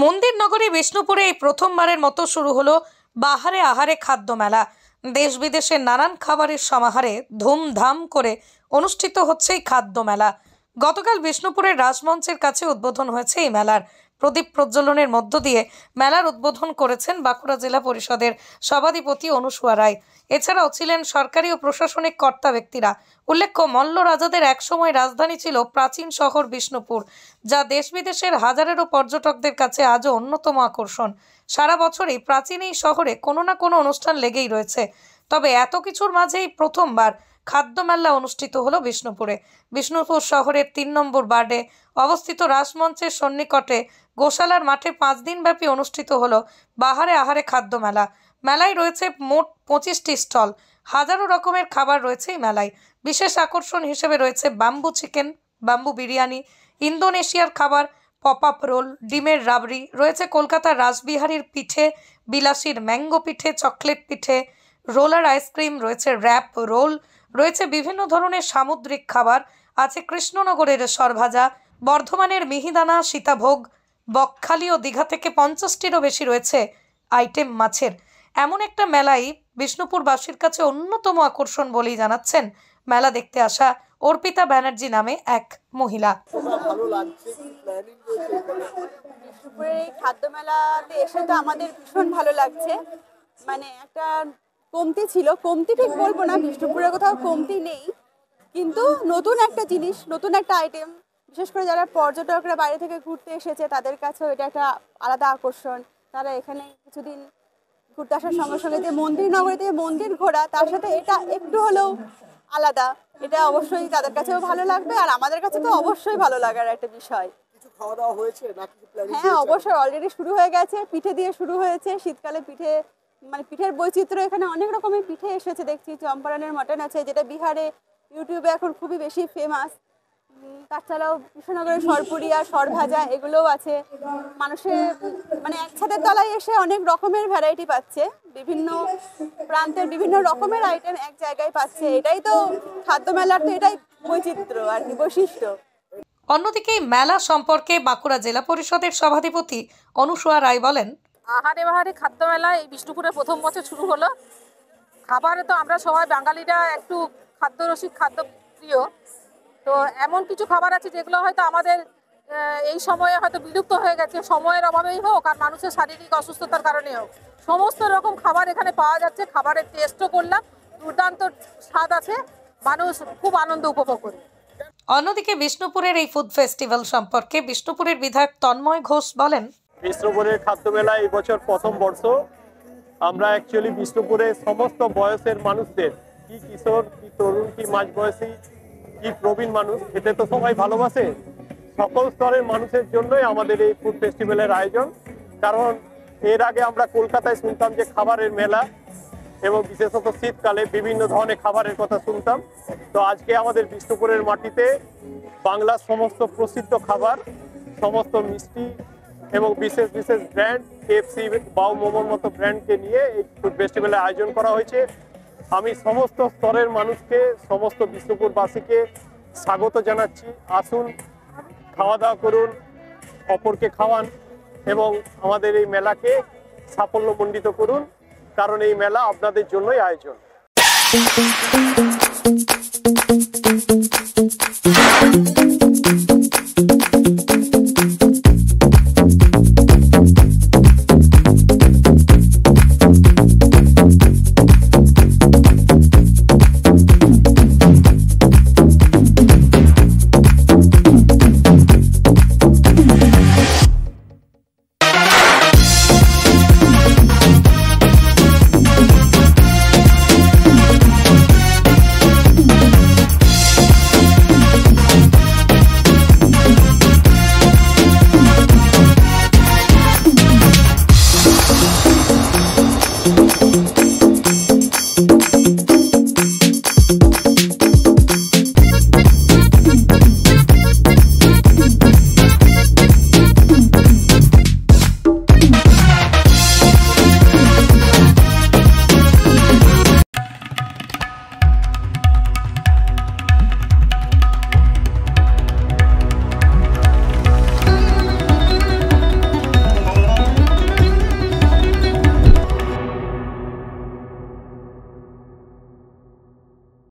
মন্দির নগরী বিষ্ণুপুরে এই প্রথমবারের মতো শুরু হলো বাহারে আহারে খাদ্য মেলা। দেশ বিদেশের নানান খাবারের সমাহারে ধুমধাম করে অনুষ্ঠিত হচ্ছে এই খাদ্য মেলা। গতকাল বিষ্ণুপুরের রাজমঞ্চের কাছে উদ্বোধন হয়েছে এই মেলার। প্রদীপ প্রজ্বলনের মধ্য দিয়ে মেলার উদ্বোধন করেছেন বাঁকুড়া জেলা পরিষদের সভাধিপতি অনুসুয়া রায়। এছাড়াও ছিলেন সরকারি ও প্রশাসনিক কর্তা ব্যক্তিরা। উল্লেখ্য, মল্ল রাজাদের একসময় রাজধানী ছিল প্রাচীন শহর বিষ্ণুপুর, যা দেশ বিদেশের হাজারেরও পর্যটকদের কাছে আজও অন্যতম আকর্ষণ। সারা বছরই প্রাচীন এই শহরে কোনো না কোনো অনুষ্ঠান লেগেই রয়েছে। তবে এত কিছুর মাঝেই প্রথমবার খাদ্য মেলা অনুষ্ঠিত হলো বিষ্ণুপুরে। বিষ্ণুপুর শহরের ৩ নম্বর ওয়ার্ডে অবস্থিত রাজমঞ্চের সন্নিকটে গোশালার মাঠে 5 দিনব্যাপী অনুষ্ঠিত হলো বাহারে আহারে খাদ্য মেলা। মেলায় রয়েছে মোট 25টি স্টল। হাজারো রকমের খাবার রয়েছে এই মেলায়। বিশেষ আকর্ষণ হিসেবে রয়েছে বাম্বু চিকেন, বাম্বু বিরিয়ানি, ইন্দোনেশিয়ার খাবার, পপ আপ রোল, ডিমের রাবড়ি, রয়েছে কলকাতার রাসবিহারীর পিঠে, বিলাসীর ম্যাঙ্গো পিঠে, চকলেট পিঠে, রোলার আইসক্রিম, রয়েছে র্যাপ রোল, রয়েছে বিভিন্ন ধরনের সামুদ্রিক খাবার, আছে কৃষ্ণনগরের সরভাজা, বর্ধমানের মিহিদানা, সীতাভোগ, বকখালি ও দীঘা থেকে 50টিরও বেশি রয়েছে আইটেম মাছের। এমন একটা মেলাই বিষ্ণুপুরবাসীর কাছে অন্যতম আকর্ষণ বলেই জানাচ্ছেন মেলা দেখতে আসা অর্পিতা ব্যানার্জি নামে এক মহিলা। বিষ্ণুপুরের এই খাদ্য মেলাতে এসে তো আমাদের ভীষণ ভালো লাগছে। মানে একটা কমতি ছিল, কমতি ঠিক বলবো না, বিষ্ণুপুরে কোথাও কমতি নেই, কিন্তু নতুন একটা জিনিস, নতুন একটা আইটেম, বিশেষ করে যারা পর্যটকরা বাইরে থেকে ঘুরতে এসেছে তাদের কাছেও এটা একটা আলাদা আকর্ষণ। তারা এখানে কিছুদিন ঘুরতে আসার সঙ্গে সঙ্গে যে মন্দির নগরীতে মন্দির ঘোরা, তার সাথে এটা একটু হলেও আলাদা। এটা অবশ্যই তাদের কাছেও ভালো লাগবে, আর আমাদের কাছে তো অবশ্যই ভালো লাগার একটা বিষয়। কিছু খাওয়া দাওয়া হয়েছে নাকি? হ্যাঁ, অবশ্যই অলরেডি শুরু হয়ে গেছে। পিঠে দিয়ে শুরু হয়েছে। শীতকালে পিঠে, মানে পিঠের বৈচিত্র্য, এখানে অনেক রকমের পিঠে এসেছে দেখছি। চম্পারণের মটন আছে, যেটা বিহারে ইউটিউবে এখন খুবই বেশি ফেমাস। তাছাড়াও কৃষ্ণনগরের সরপুরিয়া, সরভাজা, এগুলোও আছে। মানুষের মানে এক ছাদের তলায় এসে অনেক রকমের ভ্যারাইটি পাচ্ছে, বিভিন্ন প্রান্তের বিভিন্ন রকমের আইটেম এক জায়গায় পাচ্ছে। এটাই তো খাদ্য মেলার, তো এটাই বৈচিত্র্য আর কি, বৈশিষ্ট্য। অন্যদিকে মেলা সম্পর্কে বাঁকুড়া জেলা পরিষদের সভাধিপতি অনুসুয়া রায় বলেন, আহারে বাহারে খাদ্য মেলা এই বিষ্ণুপুরে প্রথম বছর শুরু হলো। খাবারে তো আমরা সবাই বাঙালিরা একটু খাদ্যরসিক, খাদ্য প্রিয়। তো এমন কিছু খাবার আছে যেগুলো হয়তো আমাদের এই সময়ে হয়তো বিলুপ্ত হয়ে গেছে, সময়ের অভাবেই হোক আর মানুষের শারীরিক অসুস্থতার কারণে হোক। সমস্ত রকম খাবার এখানে পাওয়া যাচ্ছে। খাবারের টেস্টও করলাম, দুর্দান্ত স্বাদ আছে, মানুষ খুব আনন্দ উপভোগ করে। অন্যদিকে বিষ্ণুপুরের এই ফুড ফেস্টিভ্যাল সম্পর্কে বিষ্ণুপুরের বিধায়ক তন্ময় ঘোষ বলেন, বিষ্ণুপুরের খাদ্য মেলা এই বছর প্রথম বর্ষ। আমরা অ্যাকচুয়ালি বিষ্ণুপুরের সমস্ত বয়সের মানুষদের, কি কিশোর, কি তরুণ, কি মাঝবয়সী, কি প্রবীণ মানুষ, খেতে তো সবাই ভালোবাসে, সকল স্তরের মানুষের জন্যই আমাদের এই ফুড ফেস্টিভ্যালের আয়োজন। কারণ এর আগে আমরা কলকাতায় শুনতাম যে খাবারের মেলা, এবং বিশেষত শীতকালে বিভিন্ন ধরনের খাবারের কথা শুনতাম। তো আজকে আমাদের বিষ্ণুপুরের মাটিতে বাংলার সমস্ত প্রসিদ্ধ খাবার, সমস্ত মিষ্টি এবং বিশেষ বিশেষ ব্র্যান্ড, KFC, বাউ মোমোর মতো ব্র্যান্ডকে নিয়ে এই ফুড ফেস্টিভ্যালের আয়োজন করা হয়েছে। আমি সমস্ত স্তরের মানুষকে, সমস্ত বিষ্ণুপুরবাসীকে স্বাগত জানাচ্ছি। আসুন, খাওয়া দাওয়া করুন, অপরকে খাওয়ান এবং আমাদের এই মেলাকে সাফল্যমণ্ডিত করুন, কারণ এই মেলা আপনাদের জন্যই আয়োজন।